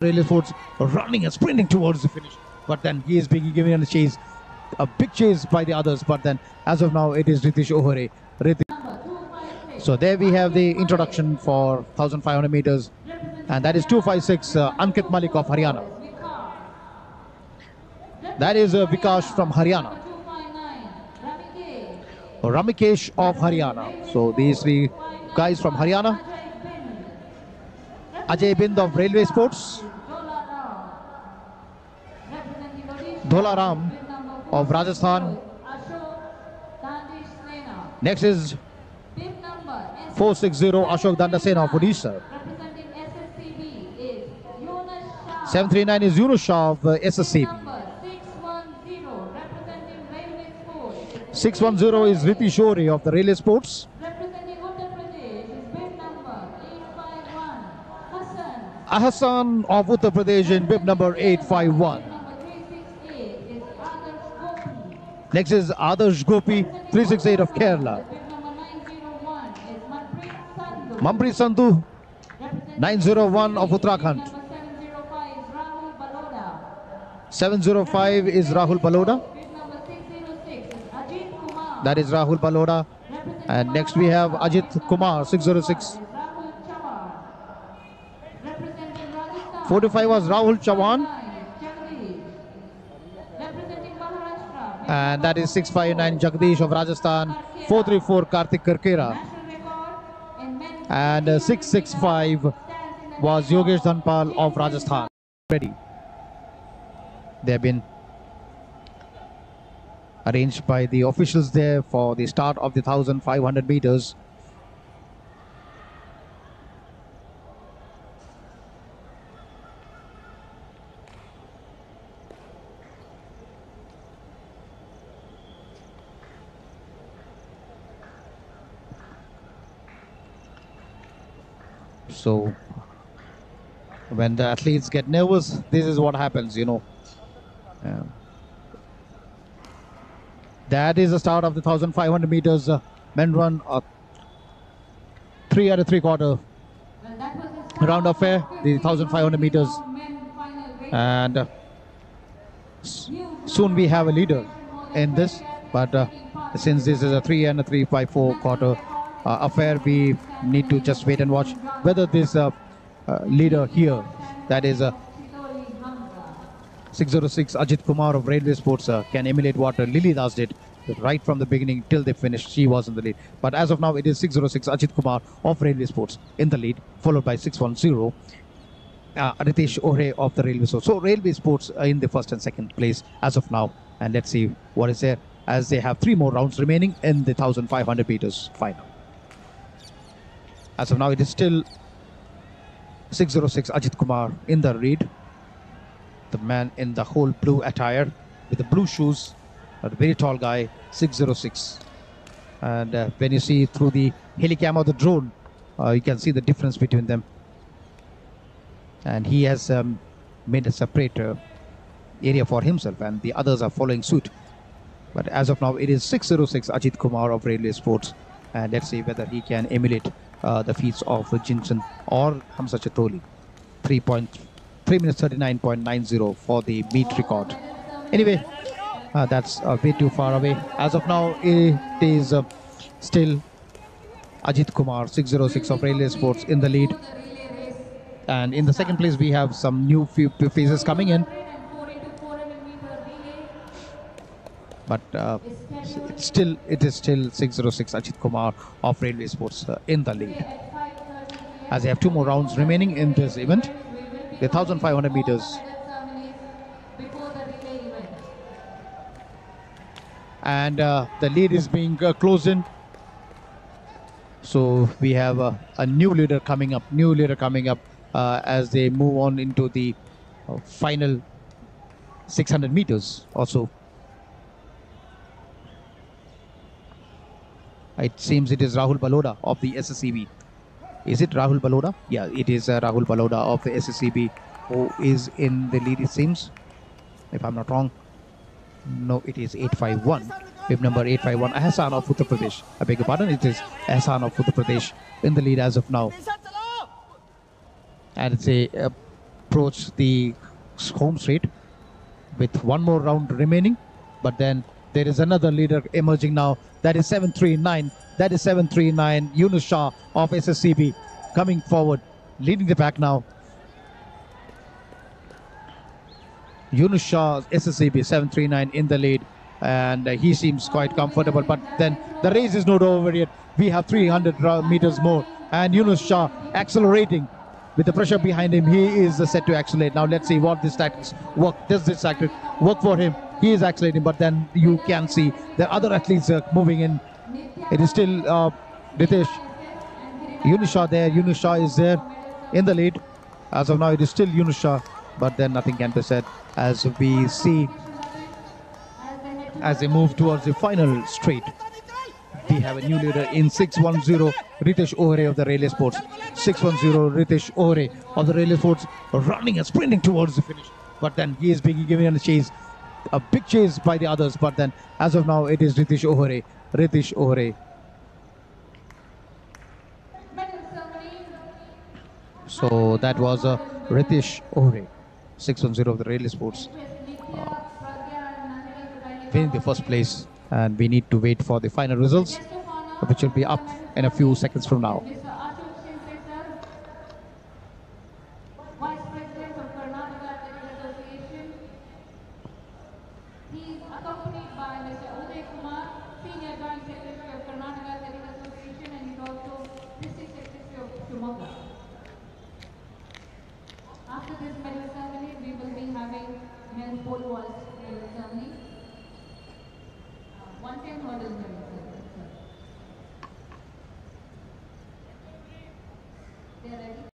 Railway Sports running and sprinting towards the finish, but then he is being given a chase, a big chase by the others, but then as of now it is Ritesh Ohre. So there we have the introduction for 1500 meters, and that is 256 Ankit Malik of Haryana. That is Vikash from Haryana. Ramikesh of Haryana. So these three guys from Haryana. Ajay Bind of Railway Sports. Dhola Ram of Rajasthan. Next is 460 Ashok Dandasena of Odisha. 739 is Yunus Shah of SSCB. 610 is Ritesh Ohre of the Railway Sports. Ahsan of Uttar Pradesh in bib number 851. Next is Adarsh Gopi, 368 of Kerala. Manpreet Sandhu, 901 of Uttarakhand. 705 is Rahul Baloda. That is Rahul Baloda. And next we have Ajit Kumar, 606. 45 was Rahul Chavan. And that is 659 Jagdish of Rajasthan. 434 Kartik Karkera. And 665 was Yogesh Dhanpal of Rajasthan. Ready. They have been arranged by the officials there for the start of the 1500 meters. So when the athletes get nervous, this is what happens, you know. That is the start of the 1500 meters men run, 3 3/4 round affair, the 1500 meters, and soon we have a leader in this, but since this is a 3 3/4 affair, we need to just wait and watch whether this leader here, that is 606 Ajit Kumar of Railway Sports, can emulate what Lily Das did right from the beginning till they finished. She was in the lead, but as of now it is 606 Ajit Kumar of Railway Sports in the lead, followed by 610 Ritesh Ohre of the Railway Sports. So Railway Sports in the first and second place as of now, and let's see what is there as they have 3 more rounds remaining in the 1500 meters final. As of now it is still 606 Ajit Kumar in the lead. The man in the whole blue attire with the blue shoes, a very tall guy, 606. And when you see through the helicam or the drone, you can see the difference between them. And he has made a separate area for himself, and the others are following suit. But as of now, it is 606 Ajit Kumar of Railway Sports. And let's see whether he can emulate the feats of Jinson or Hamza Chatoli. 3 minutes 39.90 for the meet record. Anyway, that's way too far away. As of now, it is still Ajit Kumar, 606 of Railway Sports in the lead. And in the second place, we have some new faces coming in. But it is still 606 Ajit Kumar of Railway Sports in the lead. As they have 2 more rounds remaining in this event, the 1500 meters. And the lead is being closed in. So we have a new leader coming up, as they move on into the final 600 meters also. It seems it is Rahul Baloda of the SSCB. Is it Rahul Baloda? Yeah, it is Rahul Baloda of the SSCB who is in the lead, it seems, if I'm not wrong. No, it is 851. Bib number 851. Ahsan of Uttar Pradesh. I beg your pardon. It is Ahsan of Uttar Pradesh in the lead as of now. And it's a approach the home straight with one more round remaining. But then there is another leader emerging now. That is 739. That is 739. Yunus Shah of SSCB coming forward, leading the pack now. Yunus Shah, SSCB 739 in the lead, and he seems quite comfortable. But then the race is not over yet. We have 300 meters more, and Yunus Shah accelerating with the pressure behind him. He is set to accelerate. Now let's see what this tactics work. Does this tactic work for him? He is accelerating, but then you can see the other athletes are moving in. It is still Ritesh. Yunus Shah there. Yunus Shah is there in the lead. As of now, it is still Yunus Shah, but then nothing can be said as we see as they move towards the final straight. We have a new leader in 610, Ritesh Ohre of the Relay Sports. 610, Ritesh Ohre of the Relay Sports, running and sprinting towards the finish. But then he is being given a chase, a big chase by the others. But then as of now, it is Ritesh Ohre. Ritesh Ohre. So that was Ritesh Ohre, 610 of the Relay Sports, winning the first place. And we need to wait for the final results, which will be up in a few seconds from now. Mr. Ashok Shinde, sir, Vice President of Karnataka Athletic Association. He is accompanied by Mr. Uday Kumar, Senior Joint Secretary of Karnataka Athletic Association, and he's also District Secretary of Shimoga.